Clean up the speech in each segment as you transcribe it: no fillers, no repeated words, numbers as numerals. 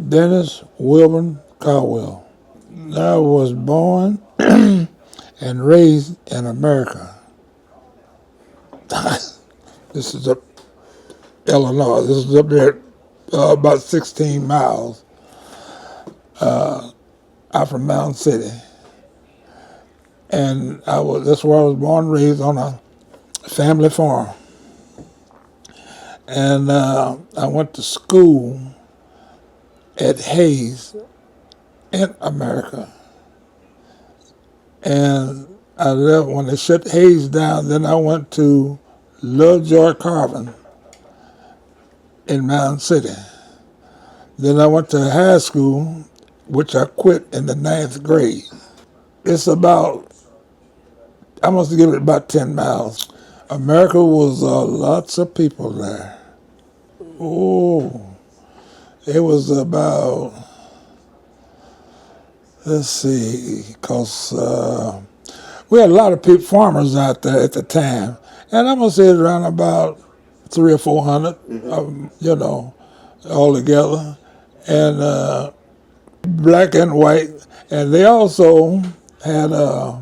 Dennis Wilburn Caldwell. I was born and raised in America. This is up Illinois. This is up there about 16 miles out from Mountain City. And that's where I was born and raised on a family farm. And I went to school at Hayes in America. And I left when they shut Hayes down. Then I went to Lovejoy Carvin in Mountain City. Then I went to high school, which I quit in the 9th grade. It's about, I must give it about 10 miles. America was lots of people there. Oh, it was about, let's see, because we had a lot of people, farmers out there at the time. And I'm going to say it's around about 300 or 400, all together. And black and white. And they also had a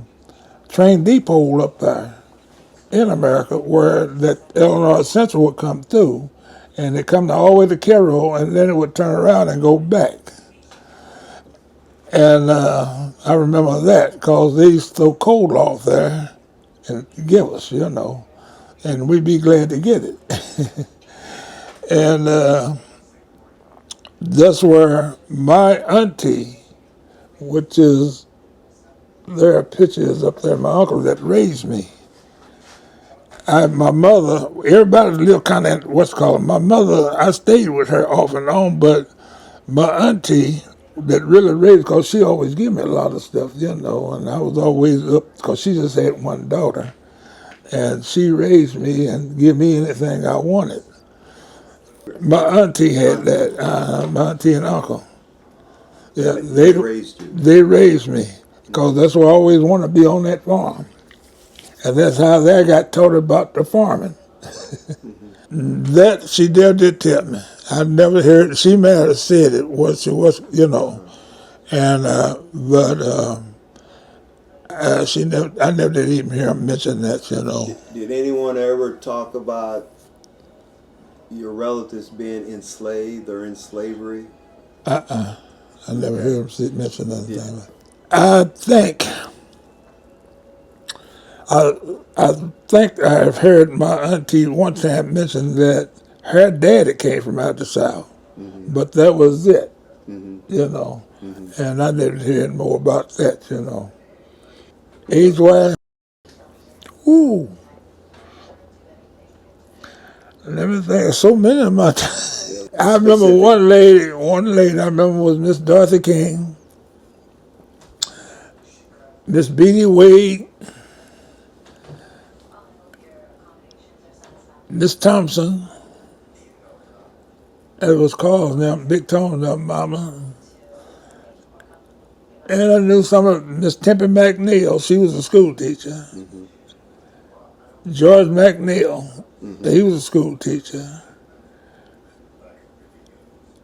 train depot up there in America where that Illinois Central would come through. And it come all the way to Cairo, and then it would turn around and go back. And I remember that because they used to throw coal off there and give us, and we'd be glad to get it. And that's where my auntie, which is, there are pictures up there, my uncle that raised me. My mother, everybody lived kind of, my mother, I stayed with her off and on, but my auntie that really raised, because she always gave me a lot of stuff, and I was always up, because she just had one daughter, and she raised me and gave me anything I wanted. My auntie had that, my auntie and uncle. Yeah, they raised you. They raised me, because that's why I always wanted to be on that farm. And that's how I got taught about the farming. That she did tell me. I never heard, she may have said it, what she was, and but she never, I never did even hear her mention that, Did anyone ever talk about your relatives being enslaved or in slavery? I never heard them mention anything. Yeah. I think I've heard my auntie one time mention that her daddy came from out the South, but that was it, and I didn't hear more about that, Age-wise, ooh, let me think, so many of my time. I remember one lady I remember was Miss Dorothy King, Miss Beanie Wade, Miss Thompson, as it was called now, Big Tone, Mama. And I knew some of Miss Tempe McNeil, she was a school teacher. George McNeil, he was a school teacher.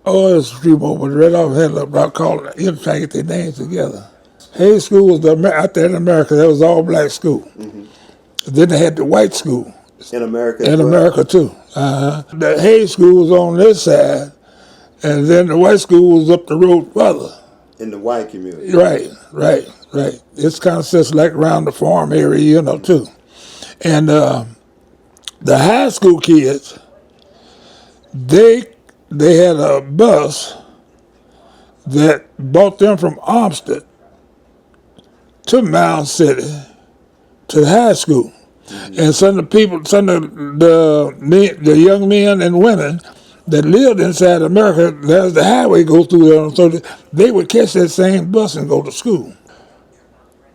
Oh, there's a few more, but right off the head, about calling it, trying to get their names together. Hayes School was out there in America, that was all black school. Then they had the white school. In America? In America, too. The Hayes School was on this side, and then the white school was up the road further. In the white community? Right. It's kind of sits like around the farm area, too. And the high school kids, they had a bus that brought them from Armstead to Mound City to the high school. And some of the young men and women that lived inside America, there's the highway goes through there, so they would catch that same bus and go to school.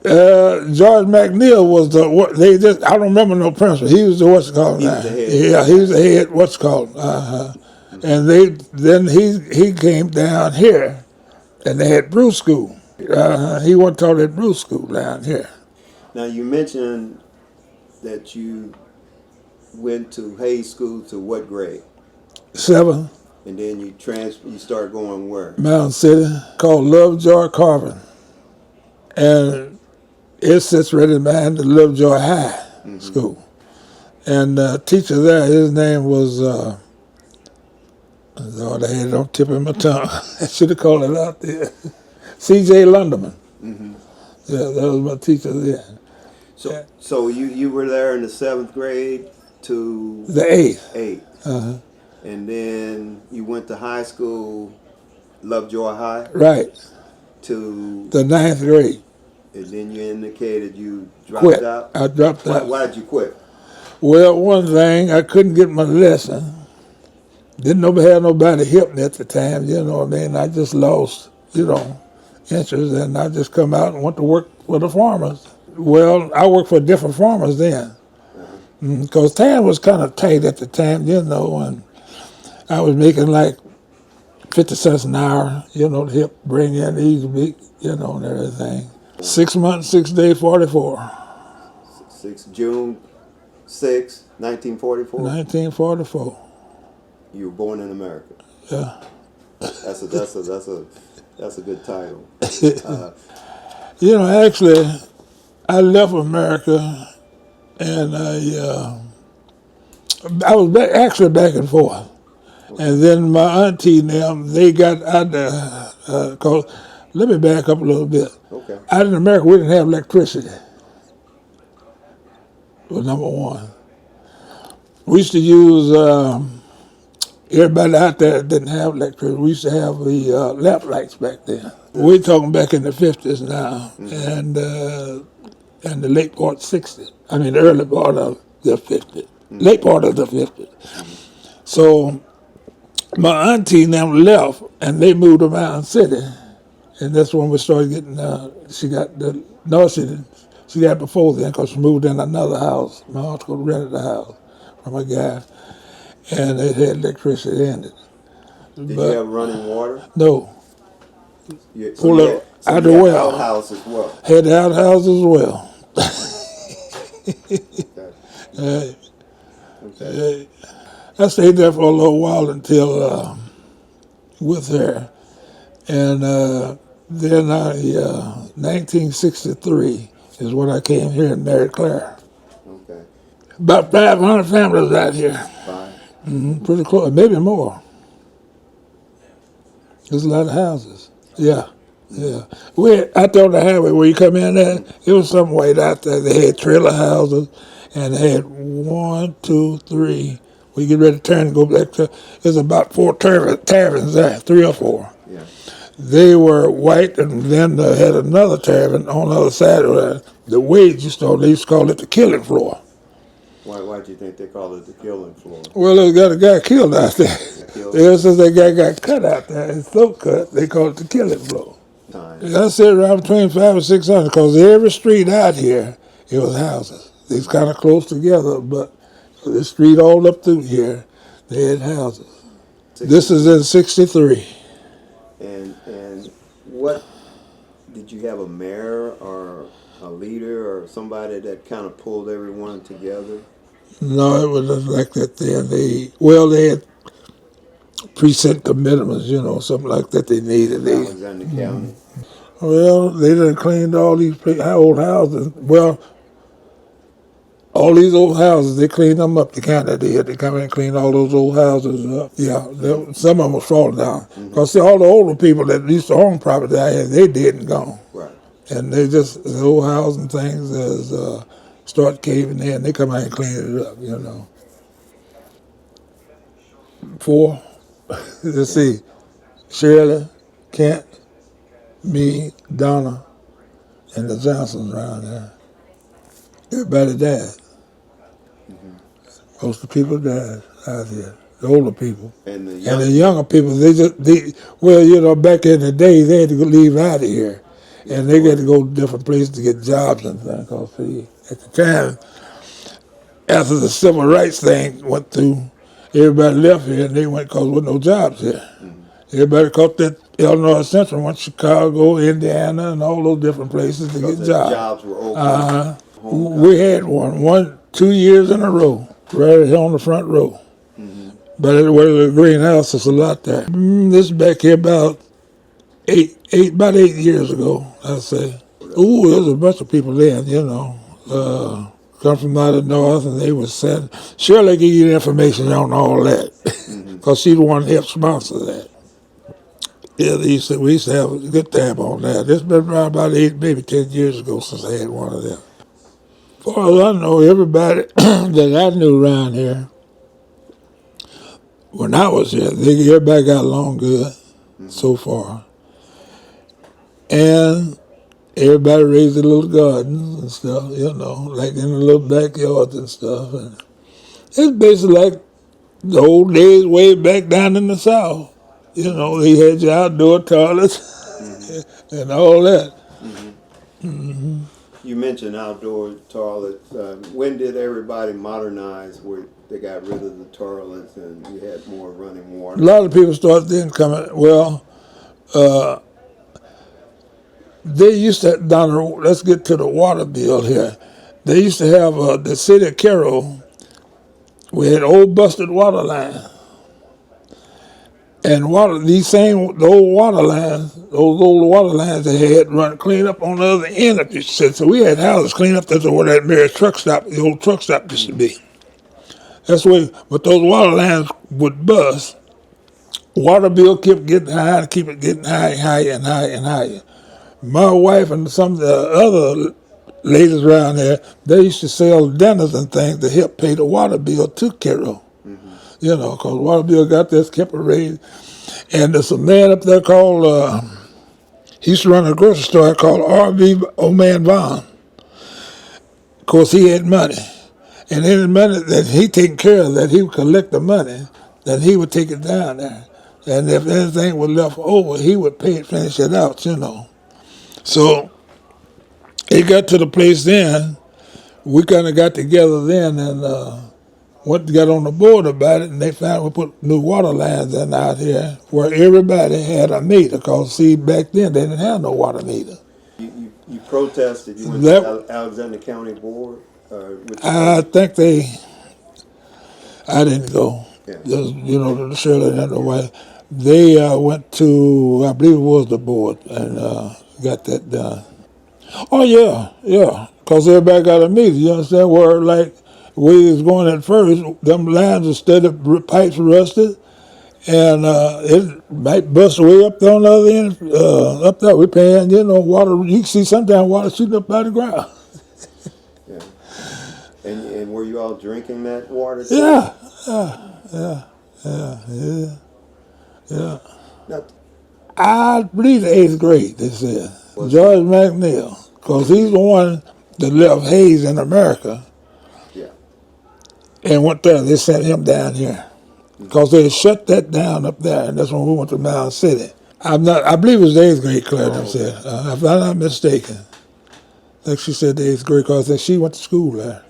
George McNeil was I don't remember no principal. He was the what's called now. Yeah, he was the head what's called. And then he came down here, and they had Bruce School. He went taught at Bruce School down here. Now you mentioned that you went to Hayes School to what grade? 7th. And then you start going where? Mountain City, called Lovejoy Carving. And it sits right behind the Lovejoy High School. And the teacher there, his name was, Lord, I had it on the tip of my tongue. I should have called it out there. C.J. Lunderman. Yeah, that was my teacher there. So you were there in the 7th grade to The 8th. 8th. And then you went to high school, Lovejoy High, Right. to The 9th grade. and then you indicated you dropped Quit. out. I dropped out. Why did you quit? Well, one thing, I couldn't get my lesson. Didn't have nobody help me at the time, you know what I mean? I just lost, interest, and I just come out and went to work for the farmers. Well, I worked for different farmers then, because time was kind of tight at the time, and I was making like 50 cents an hour, to help bring in each week, and everything. 6 months, 6 days, 44. June 6, 1944. 1944. You were born in America. Yeah. That's a good title. Actually, I left America, and I was actually back and forth. And then my auntie and them, they got out there, let me back up a little bit. Okay. Out in America, we didn't have electricity. Was number one. We used to use, everybody out there didn't have electricity. We used to have the lamp lights back then. We're talking back in the 50s now, and the late part 60s. I mean, the early part of the 50s. Late part of the 50s. So my auntie and them left, and they moved to Mountain City. And that's when we started getting, she got she didn't. She got before then because she moved in another house. My uncle rented a house from a guy, and it had electricity in it. Did you have running water? No. So you out had the well. outhouse as well. Had the outhouse as well. Okay. I stayed there for a little while until with her, and then 1963 is when I came here and married Claire. Okay. About 500 families out here. 5. Pretty close, maybe more. There's a lot of houses. Yeah. We're out there on the highway where you come in there, it was some white out there. They had trailer houses, and they had 1, 2, 3. When you get ready to turn and go back to, there's about 4 taverns there, 3 or 4. Yeah. They were white, and then they had another tavern on the other side of that. The wage store, they used to call it the killing floor. Why do you think they call it the killing floor? Well, they got a guy killed out there. Ever since that guy got cut out there, his throat cut, they call it the killing floor. I said around between 500 and 600, because every street out here, it was houses. It's kind of close together, but the street all up through here, they had houses. 63. This is in 63. And what, did you have a mayor or a leader or somebody that kind of pulled everyone together? No, it was like that then. They had precinct commitments, something like that they needed. Alexander County. Well, they done cleaned all these old houses. Well, all these old houses, they cleaned them up. The county did. They come in and cleaned all those old houses up. Yeah, some of them was falling down. Because see, all the older people that used to own property out here, they dead and gone. Right. And they just, the old houses and things start caving in. They come out and clean it up, 4. Let's see. Shirley, Kent, me, Donna, and the Johnsons around there. Everybody died. Most of the people died out here. The older people. And the younger people, back in the day, they had to leave out of here. And they had to go to different places to get jobs and things. Because, see, at the time, after the civil rights thing went through, everybody left here and they went because there were no jobs here. Everybody caught that Illinois Central, went to Chicago, Indiana, and all those different places to get jobs. Jobs were open. We had 2 years in a row, right here on the front row. But where the greenhouse is a lot there. This is back here about about 8 years ago, I'd say. Ooh, there was a bunch of people then, come from out of the north, and they was saying, Shirley give you the information on all that, because she's the one that helped sponsor that. Yeah, we used to have a good time on that. It's been around about 8, maybe 10 years ago since I had one of them. As far as I know, everybody that I knew around here, when I was here, everybody got along good so far. And everybody raised their little gardens and stuff, like in the little backyards and stuff. And it's basically like the old days way back down in the South. They had your outdoor toilets and all that. You mentioned outdoor toilets. When did everybody modernize where they got rid of the toilets and you had more running A water? lot of people started then coming, they used to, let's get to the water bill here. They used to have the city of Carroll, we had old busted water lines. And the old water lines, those old water lines they had run clean up on the other end of the city. So we had houses clean up. That's where that Mary truck stop, the old truck stop used to be. That's where, but those water lines would bust. Water bill kept getting higher, keep it getting higher and higher and higher. My wife and some of the other ladies around there, they used to sell dinners and things to help pay the water bill to Carroll. Because water bill got this, kept it raised. And there's a man up there called, he used to run a grocery store called R.V. Old Man Vaughn. Of course, he had money. And any money that he taken care of, that he would collect the money, then he would take it down there. And if anything was left over, he would pay it, finish it out, So it got to the place then, we kind of got together then and got on the board about it, and they found we put new water lines in out here where everybody had a meter, because, see, back then they didn't have no water meter. You protested. You went That, to Alexander County Board. I think I didn't go. Yeah. The Shirley and the way. They went to, I believe it was the board, and got that done. Oh, yeah, because everybody got a meter, you understand? Where, like, the way it was going at first, them lines instead of pipes rusted, and it might bust way up there on the other end. Up there, we're paying, water. You can see sometimes water shooting up out of the ground. Yeah. And were you all drinking that water too? Yeah. Now, I believe the 8th grade, they said. Was George McNeil, because he's the one that left Hayes in America yeah. and went there. They sent him down here because they had shut that down up there, and that's when we went to Mound City. I believe it was the 8th grade, Claire said, if I'm not mistaken. I think she said the 8th grade because she went to school there.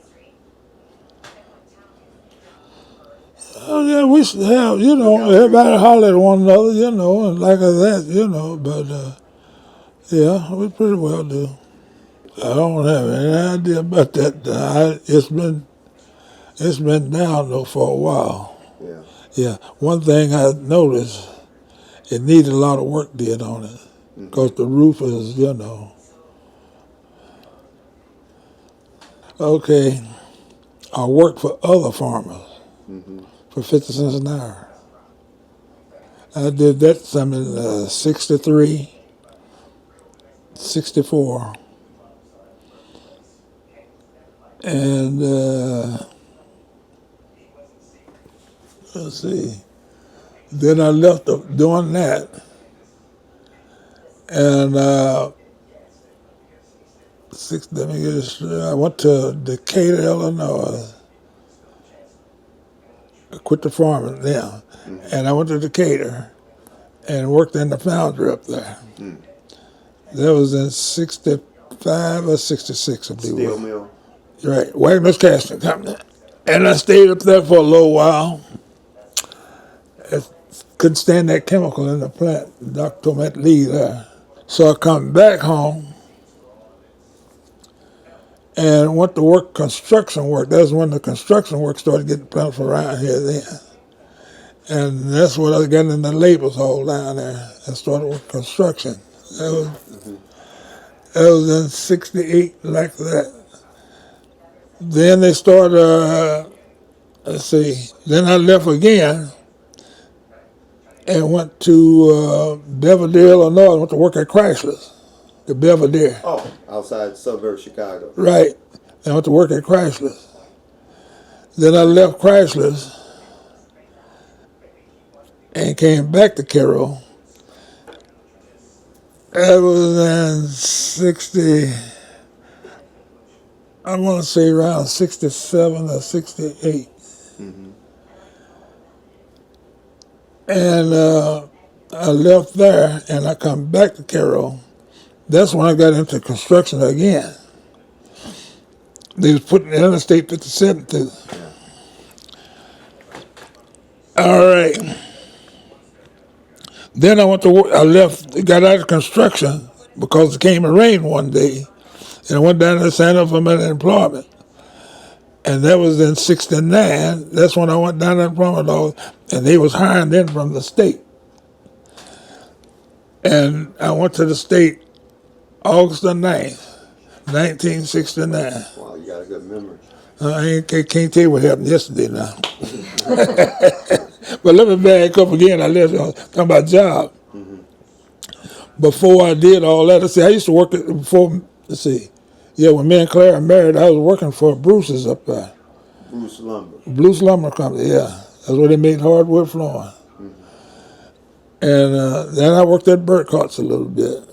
Oh, yeah, we should have, everybody holler at one another, and like that, but yeah, we pretty well do. I don't have any idea about that. It's been down though for a while. Yeah. Yeah, one thing I noticed, it needed a lot of work did on it, because the roof is, Okay, I worked for other farmers for 50 cents an hour. I did that some in 63, 64. And let's see. Then I left doing that, and I went to Decatur, Illinois. I quit the farming there, and I went to Decatur and worked in the foundry up there. That was in 65 or 66, I believe. Steel mill. Right, Wagner's Casting Company. And I stayed up there for a little while. I couldn't stand that chemical in the plant. The doctor told me I had to leave there. So I come back home and went to work construction work. That's when the construction work started getting plentiful around here then. And that's what I got in the labels hall down there and started with construction. That was, Mm-hmm. that was in 68, like that. Then they started, let's see, then I left again and went to Belvedere, Illinois. I went to work at Chrysler's, the Belvedere. Oh, outside suburb Chicago. Right. I went to work at Chrysler's. Then I left Chrysler's and came back to Carroll. That was in 60, I want to say around 67 or 68. Mm-hmm. And I left there and I come back to Carroll. That's when I got into construction again. They was putting Interstate 57 through. Yeah. All right. Then I went to work. I left, got out of construction because it came and rained one day. And I went down there and signed up for my employment. And that was in 69. That's when I went down to employment office. And they was hiring in from the state. And I went to the state August the 9th, 1969. Wow, you got a good memory. Can't tell you what happened yesterday now. But let me back up again. I left talking about job. Mm-hmm. Before I did all that, I used to work before. Let's see, yeah, when me and Clara married, I was working for Bruce's up there. Bruce Lumber. Bruce Lumber Company, yeah, that's where they made hardwood flooring. Mm-hmm. And then I worked at Burkhart's a little bit.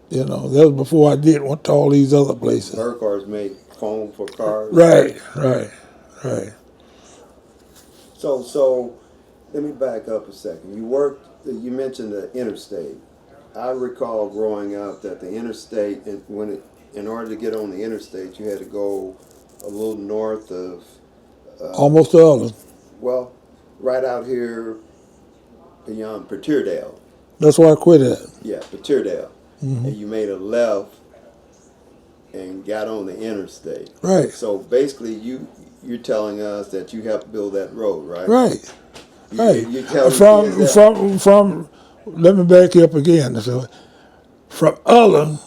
You know, that was before I went to all these other places. Burkhart's made foam for cars. Right. So let me back up a second. You mentioned the interstate. I recall growing up that the interstate, in order to get on the interstate, you had to go a little north of. Almost all of them. Well, right out here beyond Peteardale. That's why I quit it. Yeah, Peteardale. Mm-hmm. And you made a left and got on the interstate. Right. So basically, you're telling us that you helped build that road, right? Right. You tell me from. Let me back you up again. So, from Ulla,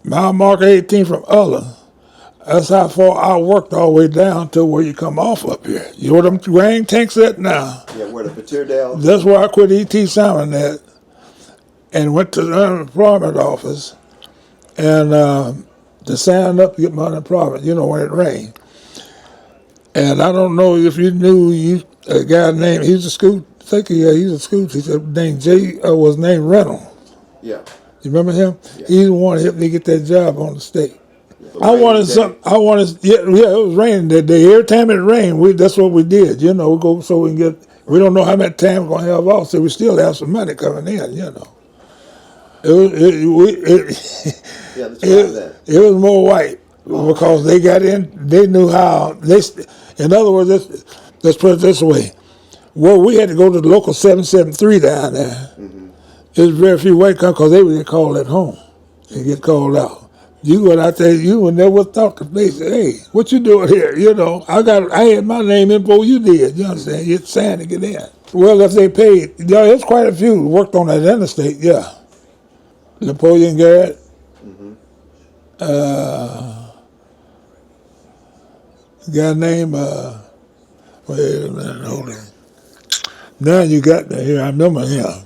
mile marker 18 from Ulla, that's how far I worked all the way down to where you come off up here. You know where them grain tanks at now? Yeah, where the Peteardale. That's where I quit E.T. Simon at and went to the unemployment office and to sign up to get my unemployment, you know, when it rained. And I don't know if you knew a guy named, he's a school teacher named was named Reynolds. Yeah. You remember him? Yeah. He's the one that helped me get that job on the state. Yeah. Yeah, it was raining that day. Every time it rained, that's what we did, you know, go so we can get, we don't know how much time we're going to have off, so we still have some money coming in, you know. It was more white because they got in, they knew how, in other words, let's put it this way. Well, we had to go to the local 773 down there. Mm-hmm. There's very few white come because they would get called at home. They get called out. You went out there, you would never thought to face, hey, what you doing here? You know, I had my name in before you did. You understand? You're saying to get in. Well, if they paid, there's quite a few who worked on that interstate, yeah. Napoleon Garrett. Mm-hmm. A guy named, wait a minute, hold on. Now you got me here, I remember him.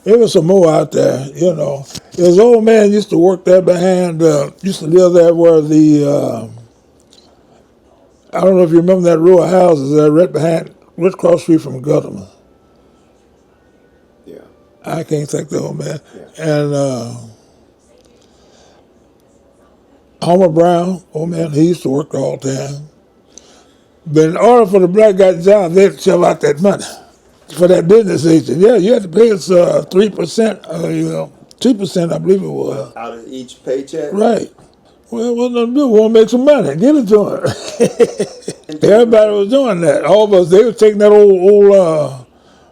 There was some more out there, you know. His old man used to work there behind, used to live there where I don't know if you remember that row of houses there right across the street from Gutterman. Yeah. I can't think of the old man. Yeah. And Homer Brown, old man, he used to work all the time. But in order for the black guy job, they had to shell out that money for that business agent. Yeah, you had to pay us 3%, 2%, I believe it was. Out of each paycheck? Right. Well, what them do? We want to make some money. Give it to him. Everybody was doing that. All of us, they were taking that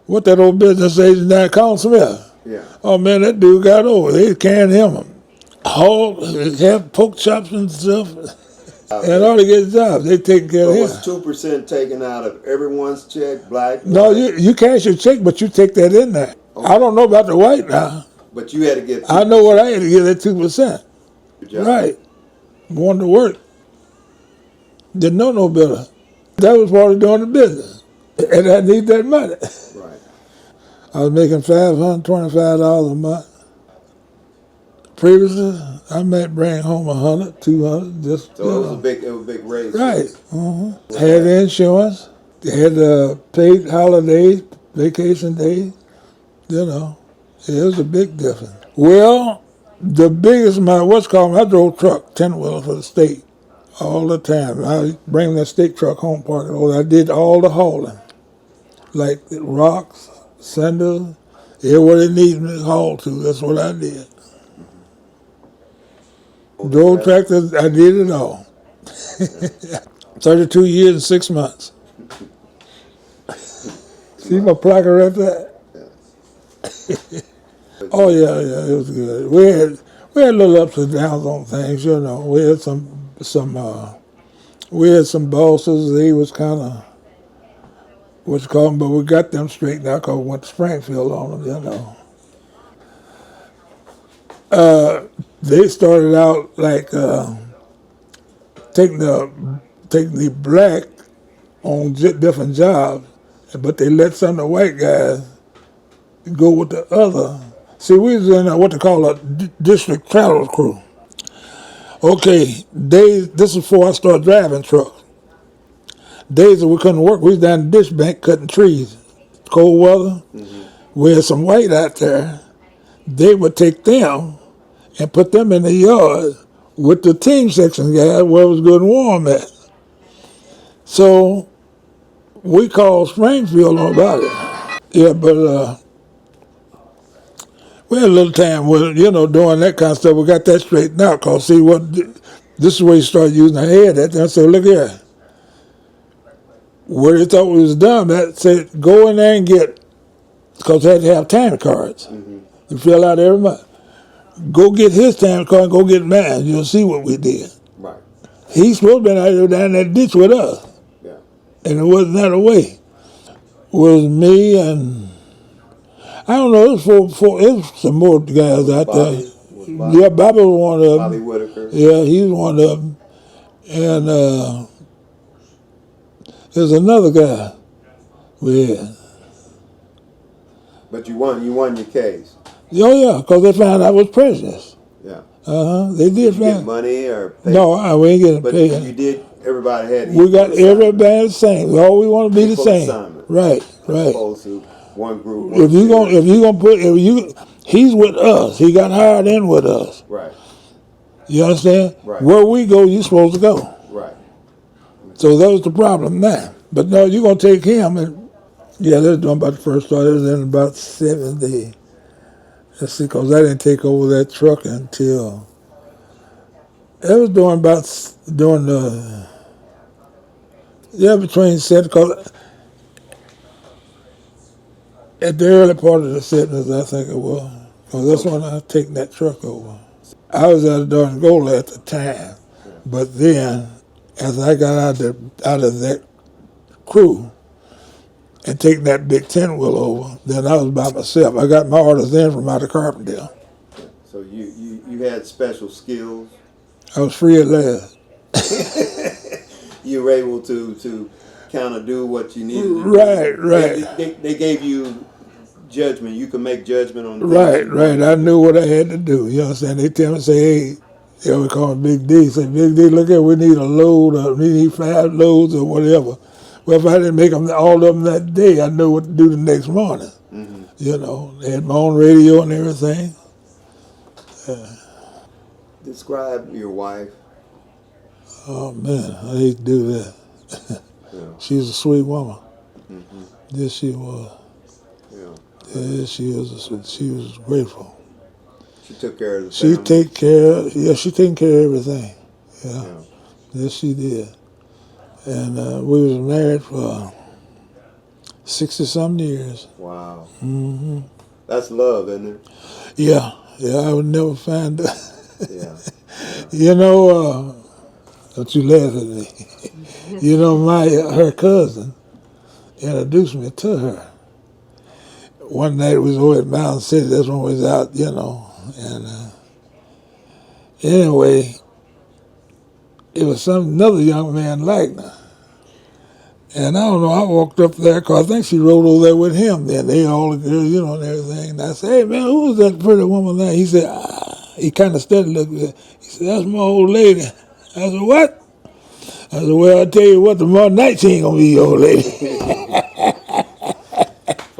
what that old business agent down, Colin Smith. Yeah. Oh, man, that dude got over. They carrying him. All, have pork chops and stuff. In order to get jobs, they take care of But him. was 2% taken out of everyone's check, black, No, white? you cash your check, but you take that in there. Okay. I don't know about the white now. But you had to give 2%. I know what I had to get at 2%. Your job. Right. Wanted to work. Didn't know no better. That was part of doing the business. And I need that money. Right. I was making $525 a month. Previously, I might bring home 100, 200, just, So it was a big raise. Right. Had insurance. Had paid holidays, vacation days. You know, it was a big difference. Well, the biggest, I drove truck, 10-wheeler for the state all the time. I bring that state truck home, park it over. I did all the hauling, like rocks, cinders, everywhere they needed me to haul to. That's what I did. Drove tractors, I did it all. 32 years and 6 months. See my placard right there? Oh yeah, it was good. We had little ups and downs on things, you know. We had some bosses. They was kind of what's called them, but we got them straightened out because we went to Springfield on them, you know. They started out like taking the black on different jobs, but they let some of the white guys go with the other. See, we was in what they call a district travel crew. Okay, this is before I started driving trucks. Days that we couldn't work, we was down the ditch bank cutting trees. Cold weather. We had some white out there. They would take them and put them in the yard with the team section guys where it was good and warm at. So we called Springfield on about it. Yeah, but we had a little time with, doing that kind of stuff. We got that straightened out because, see, this is where you start using the head at. And I said, look here. Where they thought we was done, that said, go in there and get, because they had to have time cards. You fill out every month. Go get his time card and go get mine. You'll see what we did. Right. He's supposed to be out there down that ditch with us. Yeah. And it wasn't that way. It was me and, I don't know, it was some more guys out there. Yeah, Bobby was one of them. Bobby Whitaker. Yeah, he was one of them. And there's another guy we had. But you won your case. Oh yeah, because they found I was prejudiced. Yeah. They did you find. Get money or pay? No, we ain't getting but paid. But you did. Everybody had. We got everybody the same. All we want to be the same. Assignment. Right. As opposed to one group. If you gonna put he's with us. He got hired in with us. Right. You understand? Right. Where we go, you supposed to go. Right. So that was the problem now. But no, you're gonna take him and yeah, that's doing about the first start. It was in about 70. Let's see, because I didn't take over that truck until it was doing between 70, because at the early part of the 70s, I think it was, because that's when I taken that truck over. I was out of Dodge Gold at the time, but then as I got out of that crew and taking that big 10-wheel over, then I was by myself. I got my orders in from out of Carpendale. So you had special skills. I was free at last. You were able to kind of do what you needed to do. Right. They gave you judgment. You can make judgment on the Right. I knew what I had to do. You understand? They tell me, say, hey, we call him Big D. Say, Big D, look here, we need a load, or we need 5 loads or whatever. Well, if I didn't make all of them that day, I knew what to do the next morning. They had my own radio and everything. Describe your wife. Oh, man, I hate to do that. Yeah. She was a sweet woman. Yes, she was. Yeah. Yeah, she was grateful. She took care of the family. She taking care of everything. Yeah. Yes, she did. And we was married for 60-some years. Wow. That's love, isn't it? Yeah, I would never find that. Yeah. Don't you laugh at me. You know, her cousin introduced me to her. One night we was over at Mountain City. That's when we was out, And anyway, it was another young man like her. And I don't know, I walked up there because I think she rode over there with him. Then they all the girls, and everything. And I said, "Hey man, who was that pretty woman there?" He said, he kind of steady looked at. He said, "That's my old lady." I said, "What?" I said, "Well, I tell you what, tomorrow night she ain't gonna be your old lady." From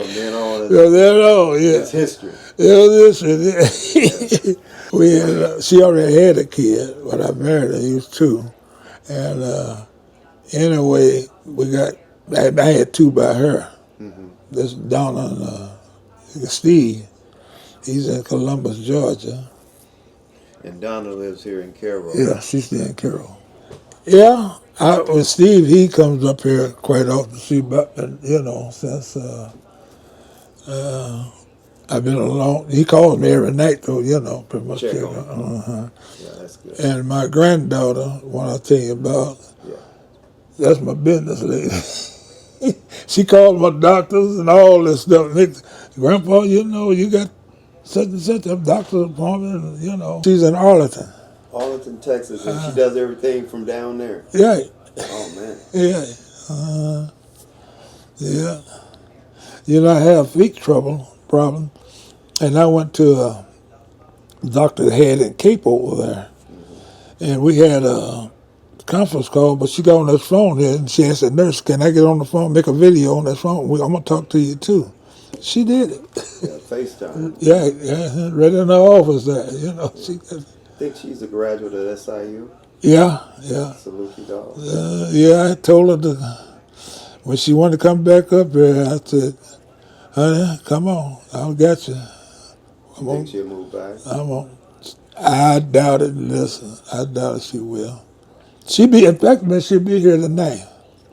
then on, So there on, yeah. it's history. It was history. She already had a kid, but I married her. He was two, and anyway, I had two by her. Mm-hmm. This Donna and Steve. He's in Columbus, Georgia. And Donna lives here in Carroll. Yeah, she's still in Carroll. Yeah, with Steve, he comes up here quite often. See, but since I've been alone, he calls me every night though. Pretty much. Check on. Yeah, that's good. And my granddaughter, one I tell you about, Yeah. that's my business lady. She calls my doctors and all this stuff. Grandpa, you got such and such a doctor's appointment. She's in Arlington. Arlington, Texas, and she does everything from down there. Yeah. Oh man. Yeah. Yeah. I have feet problem, and I went to a doctor that had in Cape over there, and we had a conference call, but she got on this phone here, and she asked the nurse, "Can I get on the phone, make a video on this phone? I'm gonna talk to you too." She did it. Yeah, FaceTime. Yeah, right in her office there. She. I think she's a graduate of SIU. Yeah. Salute you, dog. Yeah, I told her when she wanted to come back up here, I said, "Honey, come on, I'll get you." You think she'll move back? I doubt it. Listen, I doubt she will. In fact, man, she'll be here tonight.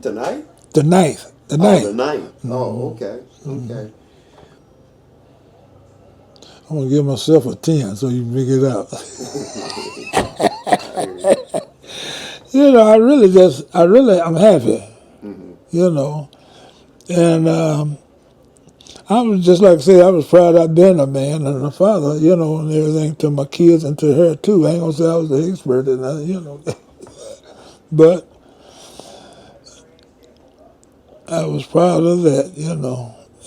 Tonight? The ninth. The Oh, ninth. the ninth. Oh, okay. Okay. I'm gonna give myself a 10 so you can figure it out. I'm happy. And I was just like I say, I was proud I'd been a man and a father, and everything to my kids and to her too. I ain't gonna say I was an expert in that, but I was proud of that,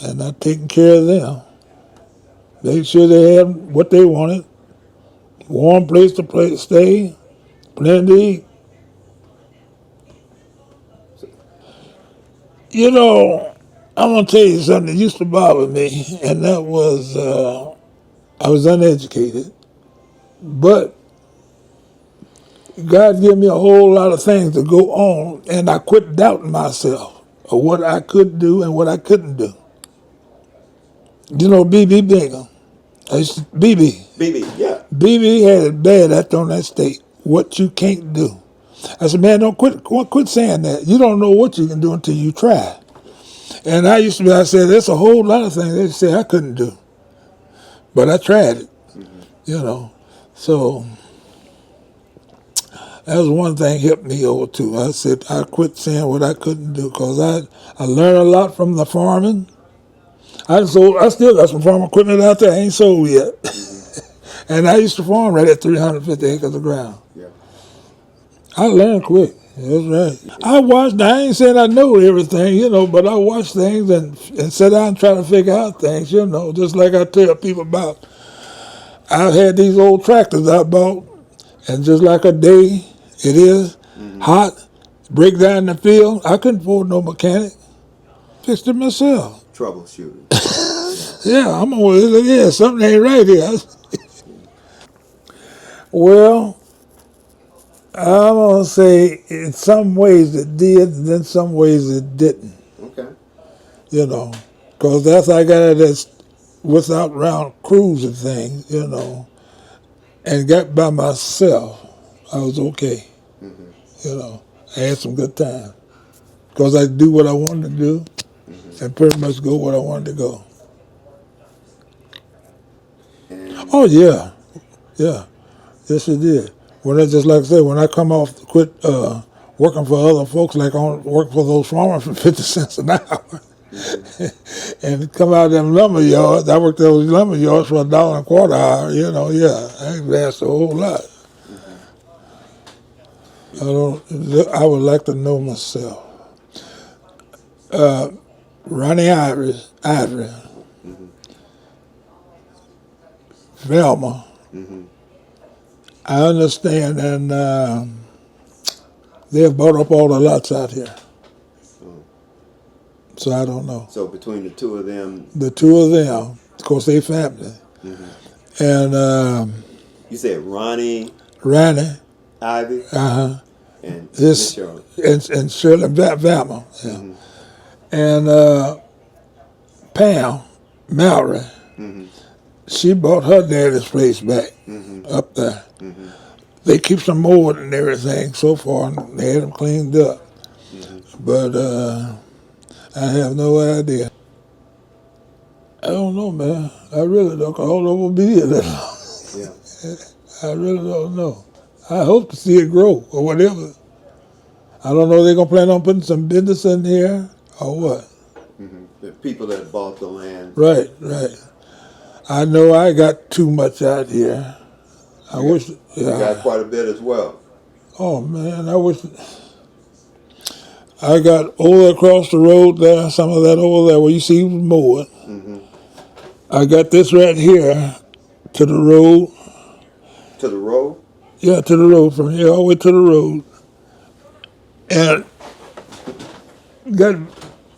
and I taking care of them. Made sure they had what they wanted, warm place to stay, plenty to eat. I'm gonna tell you something that used to bother me, and that was I was uneducated, but God gave me a whole lot of things to go on, and I quit doubting myself of what I could do and what I couldn't do. B.B. Bingham. B.B. BB, yeah. B.B. had it bad after on that state. What you can't do. I said, man, don't quit saying that. You don't know what you can do until you try. And I said, there's a whole lot of things they say I couldn't do. But I tried it, So that was one thing helped me over too. I said, I quit saying what I couldn't do because I learned a lot from the farming. I still got some farm equipment out there I ain't sold yet. And I used to farm right at 350 acres of ground. Yeah. I learned quick. That's right. I ain't saying I know everything, but I watch things and sit down and try to figure out things, just like I tell people about. I've had these old tractors I bought, and just like a day it is, hot, break down in the field, I couldn't afford no mechanic. Fixed it myself. Troubleshooting. Yeah, something ain't right here. Well, I'm going to say in some ways it did, and in some ways it didn't. Okay. Because that's I got it without round cruising thing, and got by myself. I was okay. I had some good time. Because I do what I wanted to do and pretty much go where I wanted to go. And Oh, yeah. Yeah. Yes, it did. When I just like I said, when I come off quit working for other folks, like on work for those farmers for 50 cents an hour, and come out of them lumber yards. I worked those lumber yards for $1.25 hour. You know, yeah, I ain't asked a whole lot. I don't. I would like to know myself. Ronnie Ivory, Velma. I understand, and they have bought up all the lots out here. So I don't know. So between the two of them, The two of them, of course, they family, and you said Ronnie, Ronnie, Ivy, and Miss this Shirley. and Shirley Velma, yeah. And Pam Mallory. She bought her daddy's place back up there. They keep some mold and everything so far, and they had them cleaned up. But I have no idea. I don't know, man. I really don't. I don't know what will be here that long. Yeah. I really don't know. I hope to see it grow or whatever. I don't know if they're going to plan on putting some business in here or what. The people that bought the land. Right, right. I know I got too much out here. I wish. You got quite a bit as well. Oh man, I wish. I got over across the road there, some of that over there where you see mowing. I got this right here to the road. To the road? Yeah, to the road, from here all the way to the road. And got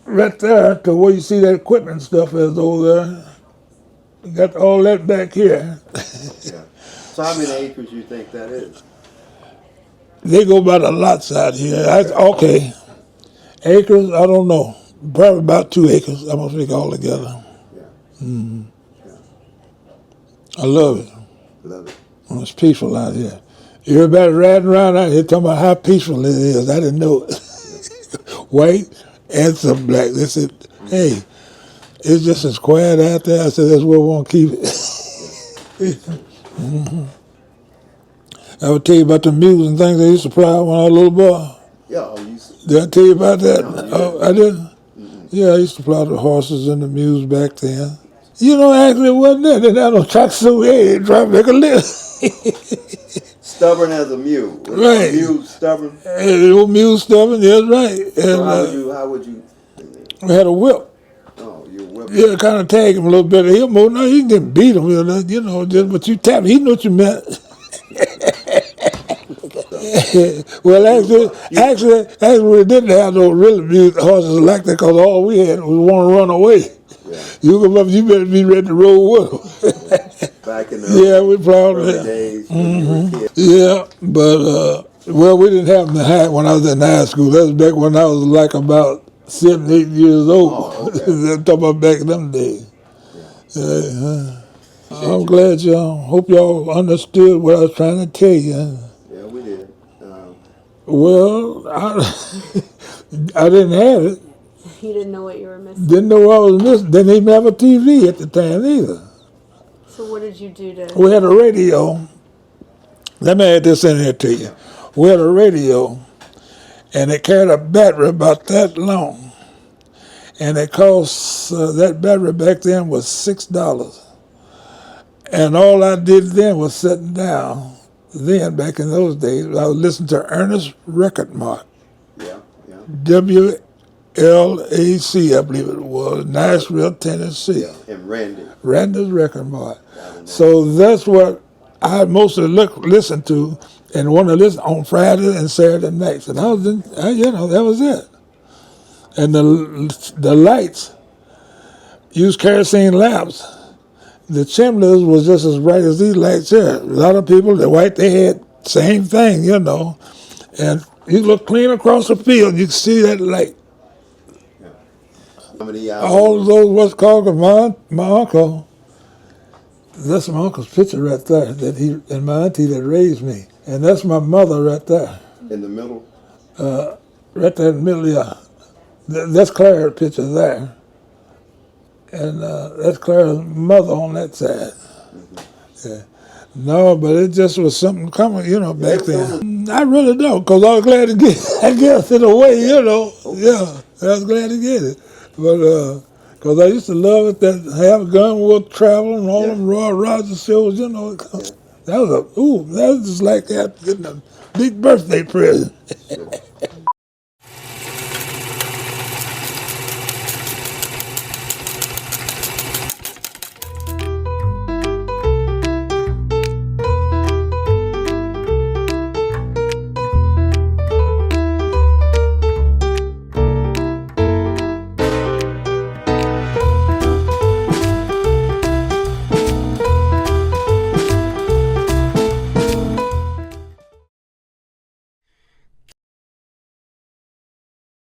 right there to where you see that equipment stuff is over there. Got all that back here. Yeah. So how many acres you think that is? They go by the lots out here. Okay. Acres, I don't know. Probably about 2 acres, I'm going to think all together. Yeah. I love it. Love it. It's peaceful out here. Everybody riding around out here talking about how peaceful it is. I didn't know it. White and some black. They said, hey, it's just as quiet out there. I said, that's where we want to keep it. I would tell you about the mules and things they used to fly when I was a little boy. Yeah. Did I tell you about that? No, Oh, I didn't? Yeah, I used to plow the horses and the mules back then. You know, actually, it wasn't that. They had no tractor, so they trying to make a living. Stubborn as a mule. Was Right. A mule stubborn? The old mule stubborn, that's right. And So how would you? we had a whip. Oh, you whip. Yeah, kind of tag him a little bit. He'll move. No, you didn't beat him, you know, just but you tap him. He knew what you meant. Well, actually, we didn't have no really mule horses like that because all we had was want to run away. Yeah. You better be ready to roll with them. Back in the we plowed early it. days when you were a kid. Yeah, but well, we didn't have them in high when I was in high school. That was back when I was like about 7, 8 years old. Oh, okay. I'm talking about back in them days. I'm glad y'all. Hope y'all understood what I was trying to tell you. Yeah, we did. Well, I didn't have it. You didn't know what you were missing. Didn't know what I was missing. Didn't even have a TV at the time either. So what did you do to? We had a radio. Let me add this in here to you. We had a radio, and it carried a battery about that long. And it cost, that battery back then was $6. And all I did then was sitting down. Then, back in those days, I would listen to Ernest Record Mark. Yeah. WLAC, I believe it was, Nashville, Tennessee. Yeah. And Randy. Randy's Record Mark. So that's what I mostly listened to and want to listen on Friday and Saturday nights. And I was that was it. And the lights used kerosene lamps. The chimneys was just as bright as these lights here. A lot of people, the white, they had same thing, And you look clean across the field, you can see that light. How many hours? All of those what's called my uncle. That's my uncle's picture right there, and my auntie that raised me. And that's my mother right there. In the middle? Right there in the middle, yeah. That's Claire's picture there. And that's Claire's mother on that side. Yeah. No, but it just was something coming, Yeah, it back was on the. then. I really don't, because I was glad to get, I guess, in a way, Okay. Okay. Yeah, I was glad to get it. But, because I used to love it that have a gun will travel and all Yeah. them Roy Rogers shows, Yeah. That was that was just like that getting a big birthday present. Sure.